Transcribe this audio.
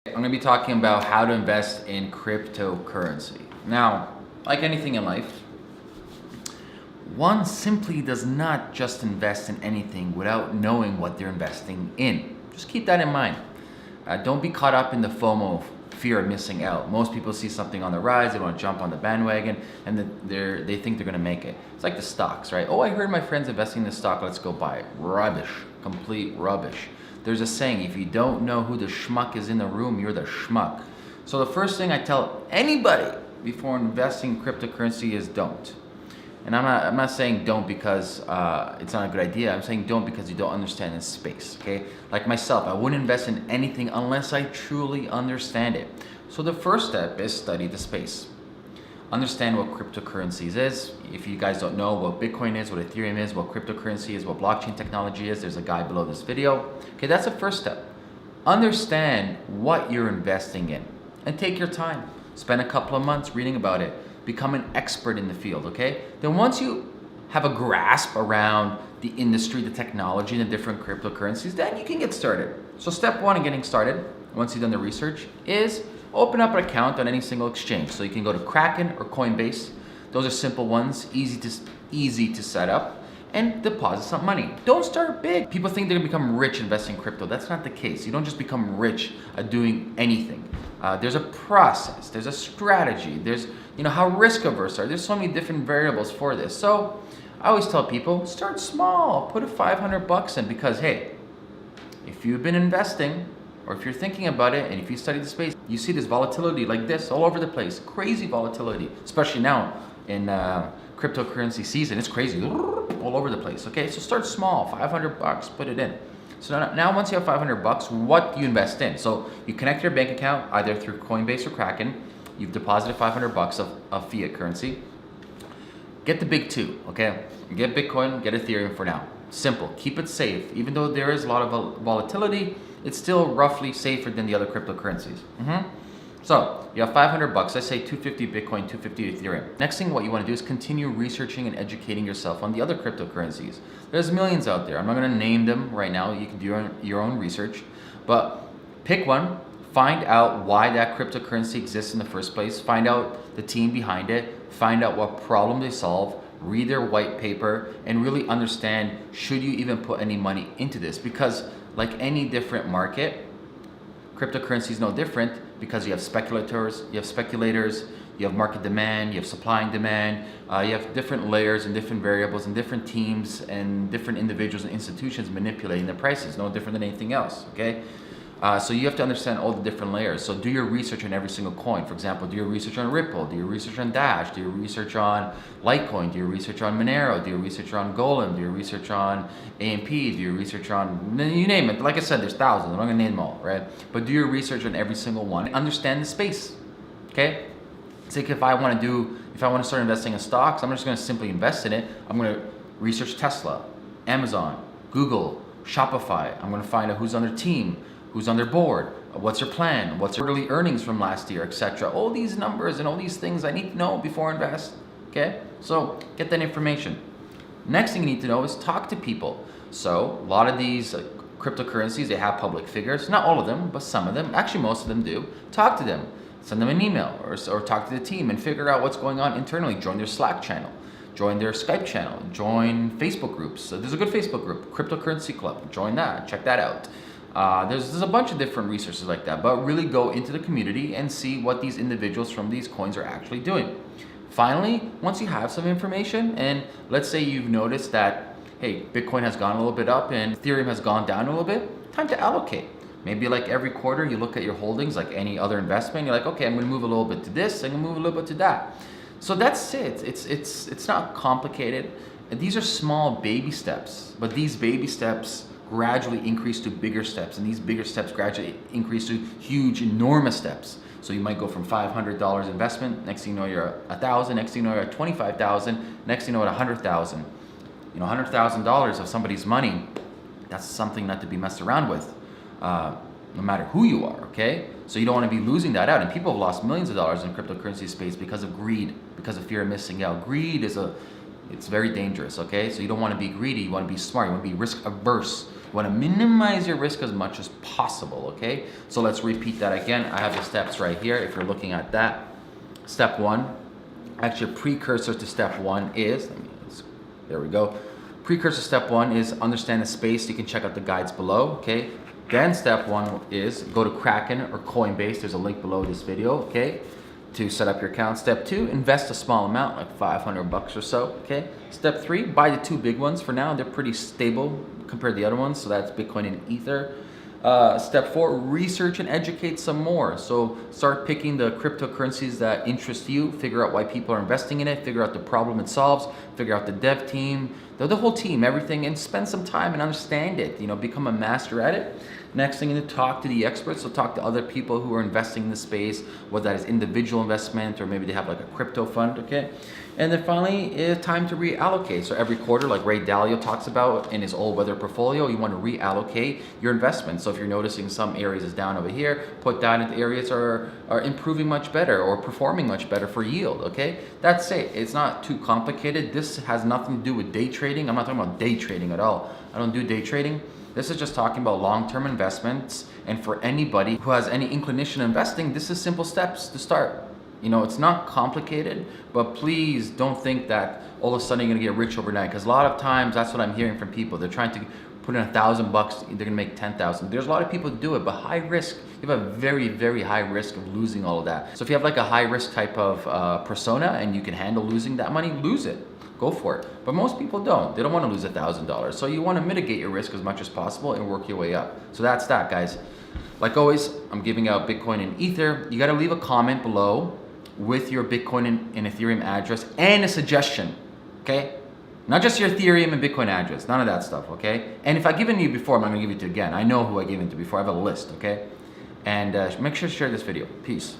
I'm going to be talking about how to invest in cryptocurrency. Now, like anything in life, one simply does not just invest in anything without knowing what they're investing in. Just keep that in mind. Don't be caught up in the FOMO, fear of missing out. Most people see something on the rise, they want to jump on the bandwagon, and they think they're going to make it. It's like the stocks, right? Oh, I heard my friends investing in this stock, let's go buy it. Rubbish, complete rubbish. There's a saying, if you don't know who the schmuck is in the room, you're the schmuck. So the first thing I tell anybody before investing in cryptocurrency is don't. And I'm not saying don't because it's not a good idea. I'm saying don't because you don't understand this space, okay? Like myself, I wouldn't invest in anything unless I truly understand it. So the first step is study the space. Understand what cryptocurrencies is. If you guys don't know what Bitcoin is, what Ethereum is, what cryptocurrency is, what blockchain technology is, there's a guide below this video. Okay, that's the first step. Understand what you're investing in and take your time. Spend a couple of months reading about it. Become an expert in the field, okay? Then once you have a grasp around the industry, the technology, and the different cryptocurrencies, then you can get started. So step one in getting started, once you've done the research, is open up an account on any single exchange. So you can go to Kraken or Coinbase. Those are simple ones, easy to set up, and deposit some money. Don't start big. People think they're gonna become rich investing in crypto. That's not the case. You don't just become rich at doing anything. There's a process, there's a strategy, there's how risk averse are. There's so many different variables for this. So I always tell people, start small, put a 500 bucks in, because hey, if you've been investing, or if you're thinking about it, and if you study the space, you see this volatility like this all over the place, crazy volatility, especially now in cryptocurrency season. It's crazy, all over the place, okay? So start small, 500 bucks, put it in. So now once you have 500 bucks, what do you invest in? So you connect your bank account either through Coinbase or Kraken. You've deposited 500 bucks of fiat currency. Get the big two, okay? Get Bitcoin, get Ethereum for now. Simple, keep it safe. Even though there is a lot of volatility, it's still roughly safer than the other cryptocurrencies. So you have 500 bucks, let's say 250 Bitcoin, 250 Ethereum. Next thing what you want to do is continue researching and educating yourself on the other cryptocurrencies. There's millions out there. I'm not going to name them right now. You can do your own research, but pick one, find out why that cryptocurrency exists in the first place, find out the team behind it, find out what problem they solve, read their white paper, and really understand, should you even put any money into this? Because like any different market, cryptocurrency is no different, because you have speculators, you have market demand, you have supply and demand, you have different layers and different variables and different teams and different individuals and institutions manipulating the prices, no different than anything else, okay? So you have to understand all the different layers. So do your research on every single coin. For example, do your research on Ripple, do your research on Dash, do your research on Litecoin, do your research on Monero, do your research on Golem, do your research on AMP, do your research on, you name it. Like I said, there's thousands, I'm not gonna name them all, right? But do your research on every single one. Understand the space, okay? It's like if I wanna start investing in stocks, I'm just gonna simply invest in it. I'm gonna research Tesla, Amazon, Google, Shopify. I'm gonna find out who's on their team, who's on their board, what's your plan, what's your quarterly earnings from last year, etc. All these numbers and all these things I need to know before I invest, okay? So get that information. Next thing you need to know is talk to people. So a lot of these cryptocurrencies, they have public figures, not all of them, but some of them, actually most of them do. Talk to them, send them an email or talk to the team and figure out what's going on internally. Join their Slack channel, join their Skype channel, join Facebook groups. So there's a good Facebook group, Cryptocurrency Club, join that, check that out. There's a bunch of different resources like that, but really go into the community and see what these individuals from these coins are actually doing. Finally, once you have some information, and let's say you've noticed that, hey, Bitcoin has gone a little bit up and Ethereum has gone down a little bit, time to allocate. Maybe like every quarter you look at your holdings like any other investment, you're like, okay, I'm gonna move a little bit to this, I'm gonna move a little bit to that. So that's it, it's not complicated. And these are small baby steps, but these baby steps gradually increase to bigger steps, and these bigger steps gradually increase to huge, enormous steps. So you might go from $500 investment, next thing you know you're at $1,000, next thing you know you're at $25,000, next thing you know at $100,000. $100,000 of somebody's money, that's something not to be messed around with, no matter who you are, okay? So you don't want to be losing that out, and people have lost millions of dollars in cryptocurrency space because of greed, because of fear of missing out. Greed it's very dangerous, okay? So you don't want to be greedy, you want to be smart, you want to be risk averse. You want to minimize your risk as much as possible, okay? So let's repeat that again. I have the steps right here if you're looking at that. Step one, actually a precursor to step one is, there we go. Precursor step one is understand the space. You can check out the guides below, okay? Then step one is go to Kraken or Coinbase. There's a link below this video, okay? To set up your account. Step two, invest a small amount, like 500 bucks or so, okay? Step three, buy the two big ones for now. They're pretty stable compared to the other ones, so that's Bitcoin and Ether. Step four, research and educate some more. So start picking the cryptocurrencies that interest you, figure out why people are investing in it, figure out the problem it solves, figure out the dev team, the whole team, everything, and spend some time and understand it, you know, become a master at it. Next thing is to talk to the experts, so talk to other people who are investing in the space, whether that is individual investment or maybe they have like a crypto fund, okay? And then finally, it's time to reallocate. So every quarter, like Ray Dalio talks about in his all-weather portfolio, you want to reallocate your investment. So if you're noticing some areas is down over here, put that into areas are improving much better or performing much better for yield, okay? That's it. It's not too complicated. This has nothing to do with day trading. I'm not talking about day trading at all. I don't do day trading. This is just talking about long-term investments, and for anybody who has any inclination in investing, this is simple steps to start. You know, it's not complicated, but please don't think that all of a sudden you're gonna get rich overnight, because a lot of times that's what I'm hearing from people. They're trying to put in $1,000, they're gonna make 10,000. There's a lot of people who do it, but high risk. You have a very, very high risk of losing all of that. So if you have like a high risk type of persona and you can handle losing that money, lose it. Go for it. But most people don't. They don't want to lose $1,000. So you want to mitigate your risk as much as possible and work your way up. So that's that, guys. Like always, I'm giving out Bitcoin and Ether. You got to leave a comment below with your Bitcoin and Ethereum address and a suggestion, okay? Not just your Ethereum and Bitcoin address. None of that stuff, okay? And if I've given you before, I'm not going to give it to you again. I know who I gave it to before. I have a list, okay? And make sure to share this video. Peace.